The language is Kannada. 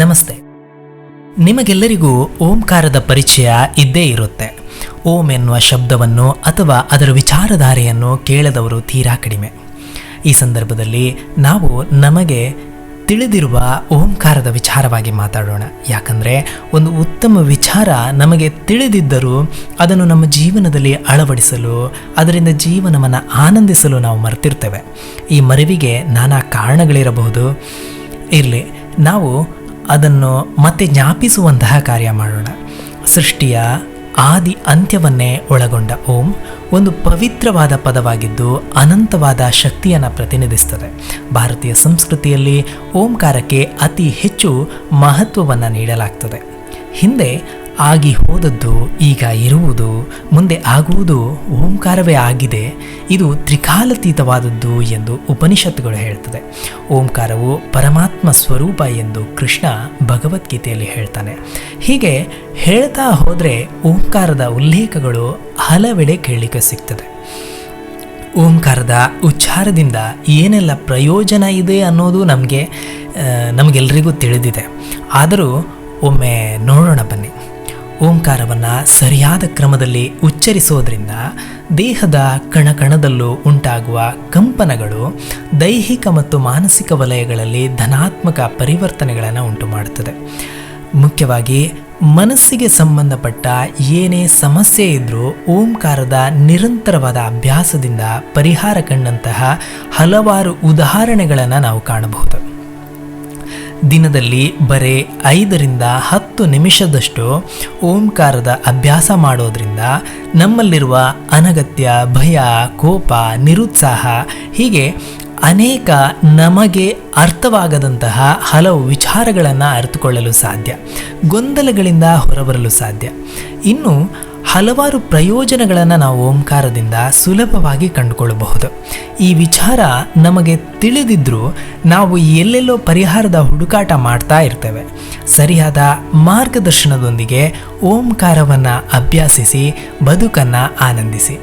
ನಮಸ್ತೆ. ನಿಮಗೆಲ್ಲರಿಗೂ ಓಂಕಾರದ ಪರಿಚಯ ಇದ್ದೇ ಇರುತ್ತೆ. ಓಂ ಎನ್ನುವ ಶಬ್ದವನ್ನು ಅಥವಾ ಅದರ ವಿಚಾರಧಾರೆಯನ್ನು ಕೇಳದವರು ತೀರಾ ಕಡಿಮೆ. ಈ ಸಂದರ್ಭದಲ್ಲಿ ನಾವು ನಮಗೆ ತಿಳಿದಿರುವ ಓಂಕಾರದ ವಿಚಾರವಾಗಿ ಮಾತಾಡೋಣ. ಯಾಕಂದರೆ ಒಂದು ಉತ್ತಮ ವಿಚಾರ ನಮಗೆ ತಿಳಿದಿದ್ದರೂ ಅದನ್ನು ನಮ್ಮ ಜೀವನದಲ್ಲಿ ಅಳವಡಿಸಲು, ಅದರಿಂದ ಜೀವನವನ್ನು ಆನಂದಿಸಲು ನಾವು ಮರೆತಿರ್ತೇವೆ. ಈ ಮರೆವಿಗೆ ನಾನಾ ಕಾರಣಗಳಿರಬಹುದು. ಇರಲಿ, ನಾವು ಅದನ್ನು ಮತ್ತೆ ಜ್ಞಾಪಿಸುವಂತಹ ಕಾರ್ಯ ಮಾಡೋಣ. ಸೃಷ್ಟಿಯ ಆದಿ ಅಂತ್ಯವನ್ನೇ ಒಳಗೊಂಡ ಓಂ ಒಂದು ಪವಿತ್ರವಾದ ಪದವಾಗಿದ್ದು ಅನಂತವಾದ ಶಕ್ತಿಯನ್ನು ಪ್ರತಿನಿಧಿಸ್ತದೆ. ಭಾರತೀಯ ಸಂಸ್ಕೃತಿಯಲ್ಲಿ ಓಂಕಾರಕ್ಕೆ ಅತಿ ಹೆಚ್ಚು ಮಹತ್ವವನ್ನು ನೀಡಲಾಗ್ತದೆ. ಹಿಂದೆ ಆಗಿ ಹೋದದ್ದು ಈಗ ಇರುವುದು, ಮುಂದೆ ಆಗುವುದು ಓಂಕಾರವೇ ಆಗಿದೆ. ಇದು ತ್ರಿಕಾಲಾತೀತವಾದದ್ದು ಎಂದು ಉಪನಿಷತ್ತುಗಳು ಹೇಳ್ತದೆ. ಓಂಕಾರವು ಪರಮಾತ್ಮ ಸ್ವರೂಪ ಎಂದು ಕೃಷ್ಣ ಭಗವದ್ಗೀತೆಯಲ್ಲಿ ಹೇಳ್ತಾನೆ. ಹೀಗೆ ಹೇಳ್ತಾ ಹೋದರೆ ಓಂಕಾರದ ಉಲ್ಲೇಖಗಳು ಹಲವೆಡೆ ಕೇಳಲಿಕ್ಕೆ ಸಿಗ್ತದೆ. ಓಂಕಾರದ ಉಚ್ಚಾರದಿಂದ ಏನೆಲ್ಲ ಪ್ರಯೋಜನ ಇದೆ ಅನ್ನೋದು ನಮಗೆಲ್ಲರಿಗೂ ತಿಳಿದಿದೆ. ಆದರೂ ಒಮ್ಮೆ ನೋಡೋಣ ಬನ್ನಿ. ಓಂಕಾರವನ್ನು ಸರಿಯಾದ ಕ್ರಮದಲ್ಲಿ ಉಚ್ಚರಿಸೋದ್ರಿಂದ ದೇಹದ ಕಣಕಣದಲ್ಲೂ ಉಂಟಾಗುವ ಕಂಪನಗಳು ದೈಹಿಕ ಮತ್ತು ಮಾನಸಿಕ ವಲಯಗಳಲ್ಲಿ ಧನಾತ್ಮಕ ಪರಿವರ್ತನೆಗಳನ್ನು ಉಂಟು ಮಾಡುತ್ತದೆ. ಮುಖ್ಯವಾಗಿ ಮನಸ್ಸಿಗೆ ಸಂಬಂಧಪಟ್ಟ ಏನೇ ಸಮಸ್ಯೆ ಇದ್ದರೂ ಓಂಕಾರದ ನಿರಂತರವಾದ ಅಭ್ಯಾಸದಿಂದ ಪರಿಹಾರ ಕಂಡಂತಹ ಹಲವಾರು ಉದಾಹರಣೆಗಳನ್ನು ನಾವು ಕಾಣಬಹುದು. ದಿನದಲ್ಲಿ ಬರೀ 5ರಿಂದ 10 ನಿಮಿಷದಷ್ಟು ಓಂಕಾರದ ಅಭ್ಯಾಸ ಮಾಡೋದ್ರಿಂದ ನಮ್ಮಲ್ಲಿರುವ ಅನಗತ್ಯ ಭಯ, ಕೋಪ, ನಿರುತ್ಸಾಹ ಹೀಗೆ ಅನೇಕ ನಮಗೆ ಅರ್ಥವಾಗದಂತಹ ಹಲವು ವಿಚಾರಗಳನ್ನು ಅರಿತುಕೊಳ್ಳಲು ಸಾಧ್ಯ. ಗೊಂದಲಗಳಿಂದ ಹೊರಬರಲು ಸಾಧ್ಯ. ಇನ್ನು ಹಲವಾರು ಪ್ರಯೋಜನಗಳನ್ನು ನಾವು ಓಂಕಾರದಿಂದ ಸುಲಭವಾಗಿ ಕಂಡುಕೊಳ್ಳಬಹುದು. ಈ ವಿಚಾರ ನಮಗೆ ತಿಳಿದಿದ್ದರೂ ನಾವು ಎಲ್ಲೆಲ್ಲೋ ಪರಿಹಾರದ ಹುಡುಕಾಟ ಮಾಡ್ತಾ ಇರ್ತೇವೆ. ಸರಿಯಾದ ಮಾರ್ಗದರ್ಶನದೊಂದಿಗೆ ಓಂಕಾರವನ್ನು ಅಭ್ಯಾಸಿಸಿ ಬದುಕನ್ನು ಆನಂದಿಸಿ.